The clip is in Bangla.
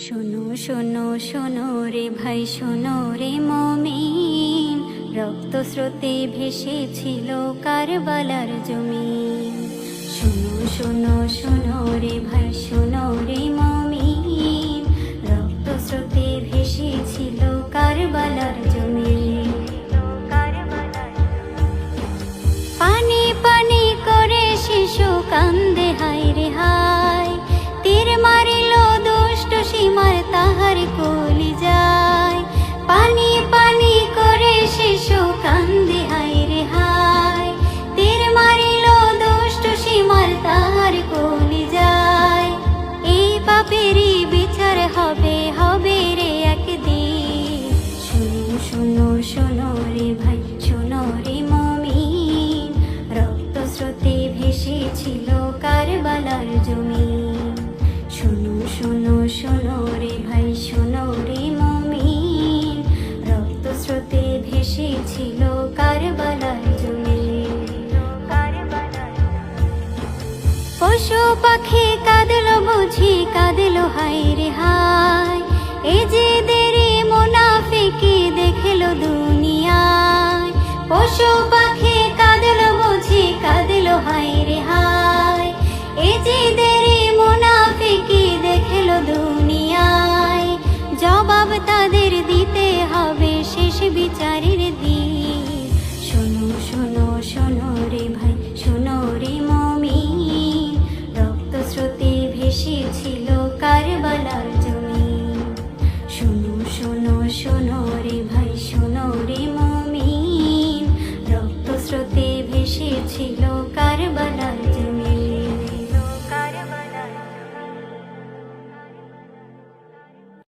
শোনো শোনো শোনো রে ভাই, শোনো রে মুমিন, রক্ত স্রোতে ভেসেছিল কারবালার জমিন। শোনো শোনো শোনো রে ভাই, শোনো রে মুমিন, রক্ত স্রোতে ভেসেছিল কারবালার জমিন। পানি পানি করে শিশু কান্দে হায় রে হায়, তীর মারিল দুষ্ট সীমার তাহার কলি যায়। পানি পানি করে শিশু কান্দে হায় রে হায়, তীর মারিল দুষ্ট সীমার তাহার কলি যায়। এই পাপেরই বিচার হবে হবে রে একদিন। শোনো শোনো শোনো রে ভাই, শোনো রে মুমিন, রক্ত স্রোতে ভেসেছিল কারবালার জমিন। শোনো শোনো শোনো রে ভাই, শোনো রে মুমিন, রক্ত স্রোতে ভেসেছিল কারবালার জমিন। পশু পাখি কাঁদলো বুঝি কাঁদলো হায় রে হায়, এ যে দেরি মুনাফিকি দেখলো দুনিয়ায়। পশু পাখি কাঁদলো বুঝি কাঁদলো হায় রে হায়, এ যে দেরি মুনাফিকি দেখলো দুনিয়ায়। জবাব তাদের দিতে হবে শেষ বিচারের দিন।